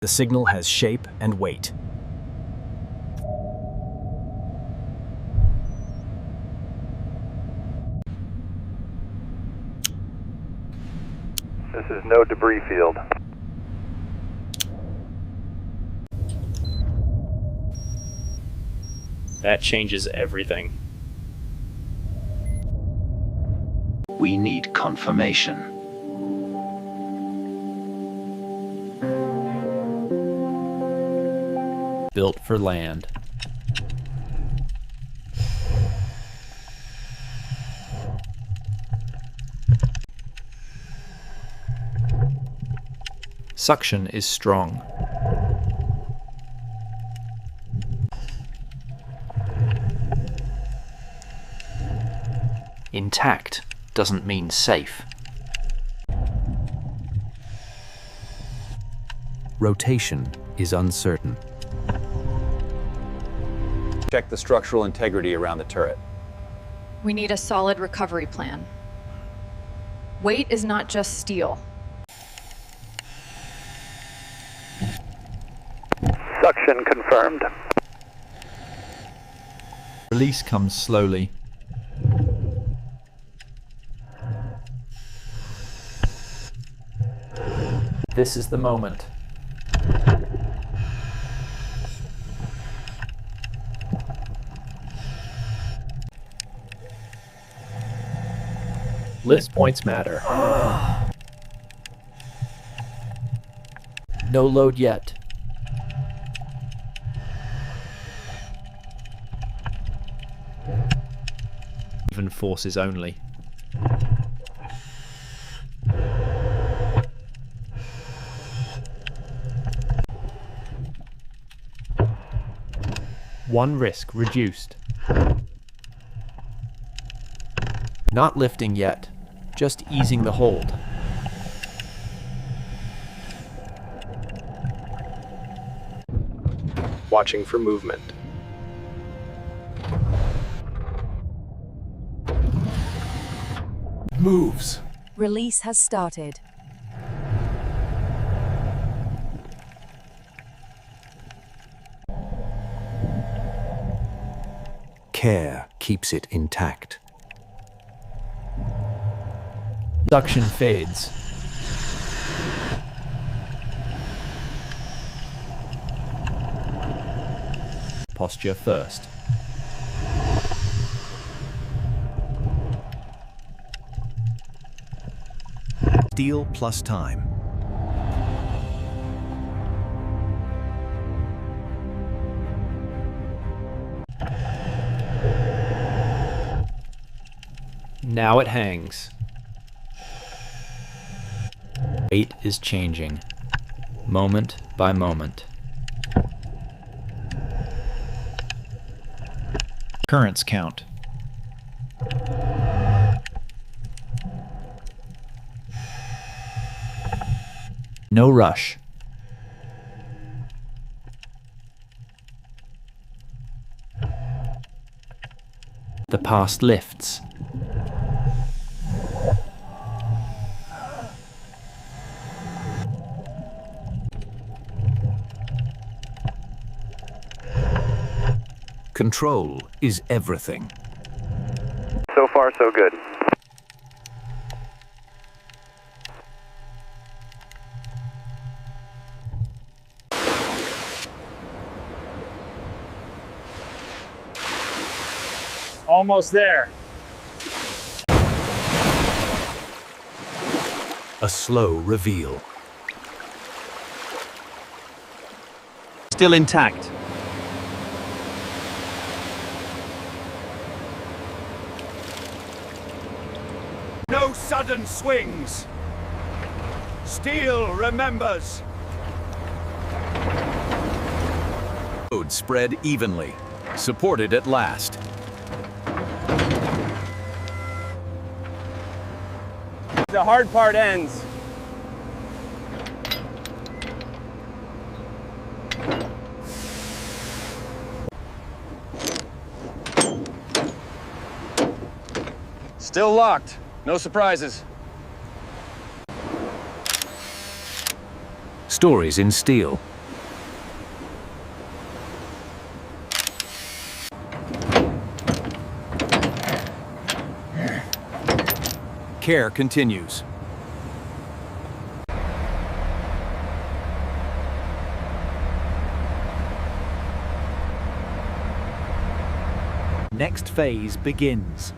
The signal has shape and weight. This is no debris field. That changes everything. We need confirmation. Built for land. Suction is strong. Intact doesn't mean safe. Rotation is uncertain. Check the structural integrity around the turret. We need a solid recovery plan. Weight is not just steel. Suction confirmed. Release comes slowly. This is the moment. Lift points matter. No load yet. Even forces only. One risk reduced. Not lifting yet, just easing the hold. Watching for movement. Moves. Release has started. Care keeps it intact. Suction fades. Posture first. Steel plus time. Now it hangs. Weight is changing, moment by moment. Currents count. No rush. The past lifts. Control is everything. So far, so good. Almost there. A slow reveal. Still intact. No sudden swings. Steel remembers. Load spread evenly. Supported at last. The hard part ends. Still locked. No surprises. Stories in steel. Care continues. Next phase begins.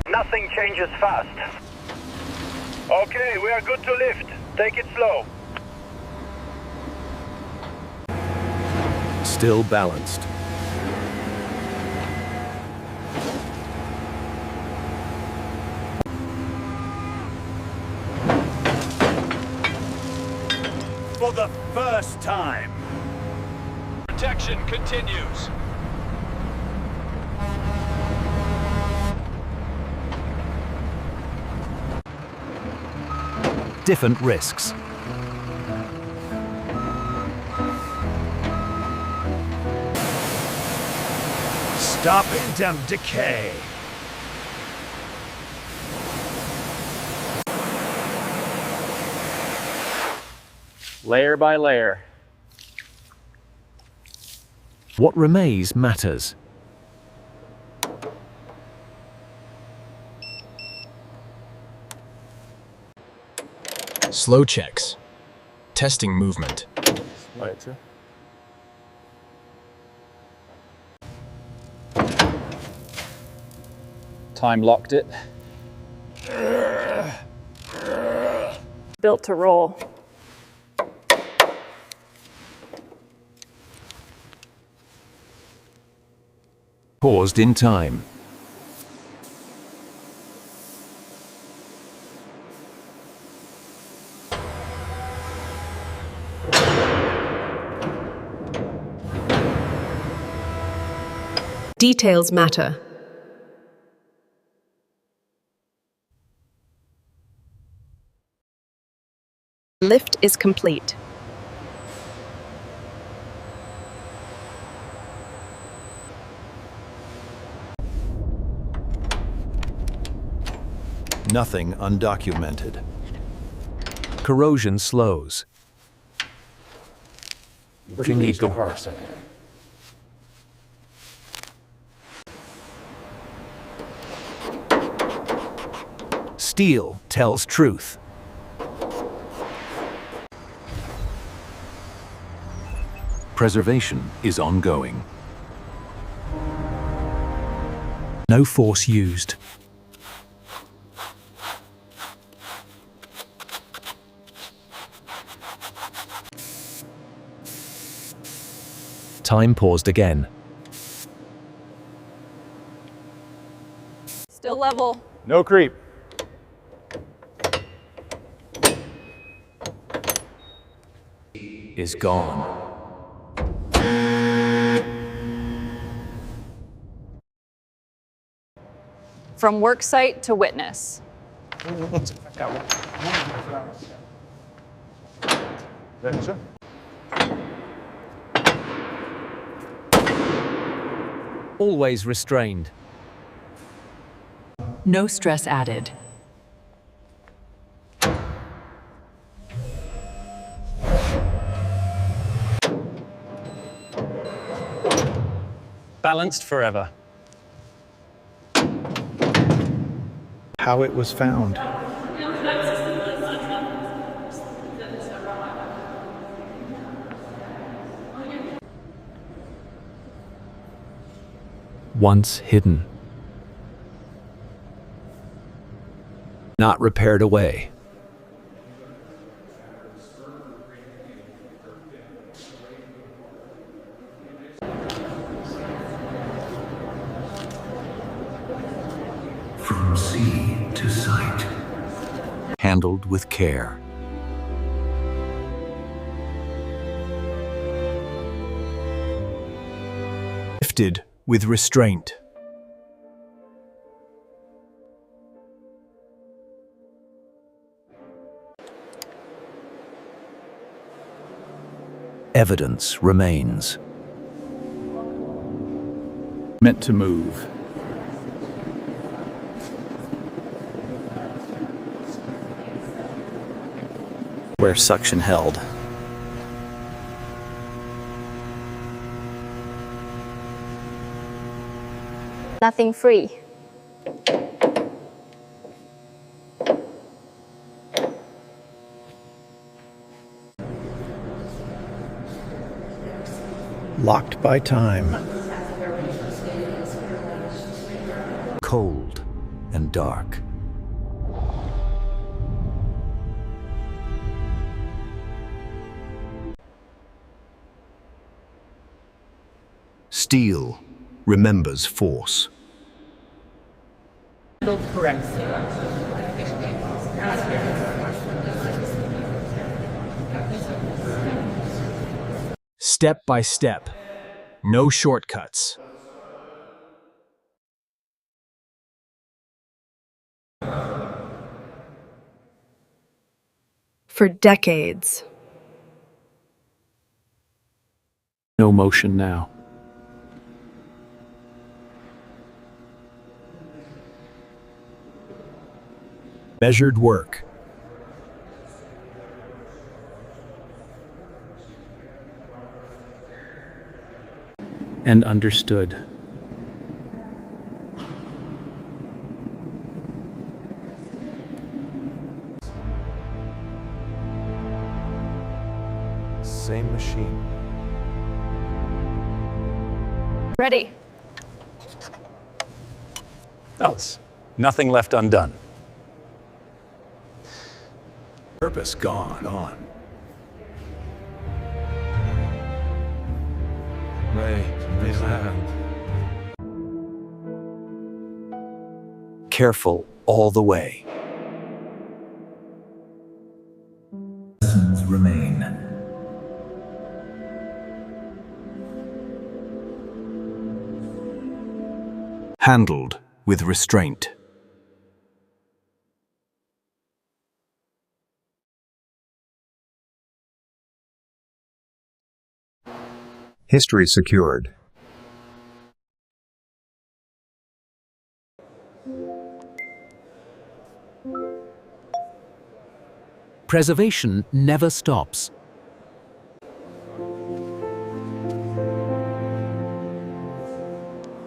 Nothing changes fast. Okay, we are good to lift. Take it slow. Still balanced. For the first time. Protection continues. Different risks. Stopping them decay. Layer by layer. What remains matters. Slow checks. Testing movement. Time locked it. Built to roll. Paused in time. Details matter. Lift is complete. Nothing undocumented. Corrosion slows. Steel tells truth. Preservation is ongoing. No force used. Time paused again. Still level. No creep. Is gone. From work site to witness. Always restrained. No stress added. Balanced forever. How it was found. Once hidden. Not repaired away. From sea to sight. Handled with care. Lifted with restraint. Evidence remains. Meant to move. where suction held. Nothing free. Locked by time. Cold and dark. Steel remembers force. Step by step. No shortcuts. For decades. No motion now. Measured work. And understood. Same machine. Ready. Alice, nothing left undone. Purpose gone. Careful all the way. Lessons remain. Handled with restraint. History secured. Preservation never stops.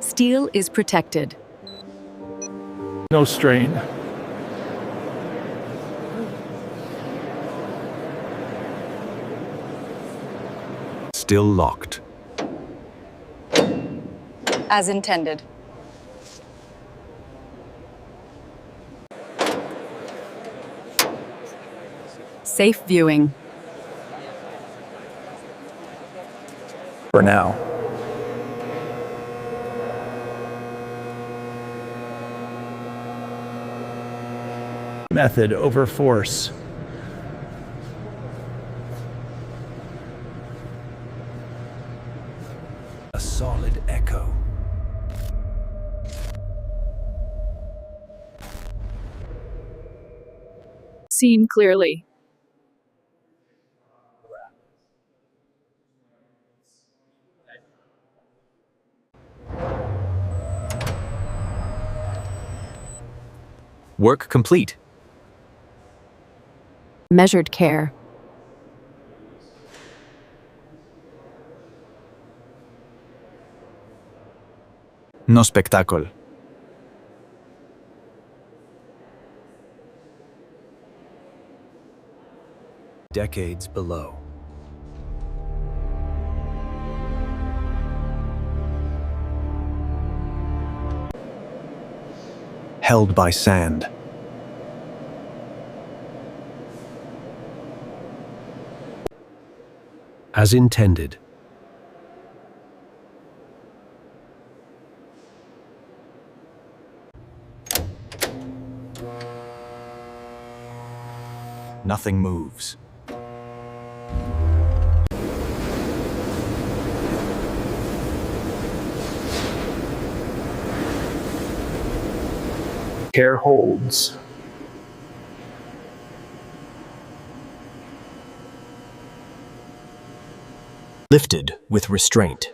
Steel is protected. No strain. Still locked. As intended. Safe viewing. For now. Method over force. A solid echo. Seen clearly. Work complete. Measured care. No spectacle. Decades below. Held by sand. As intended. Nothing moves. Care holds. Lifted with restraint.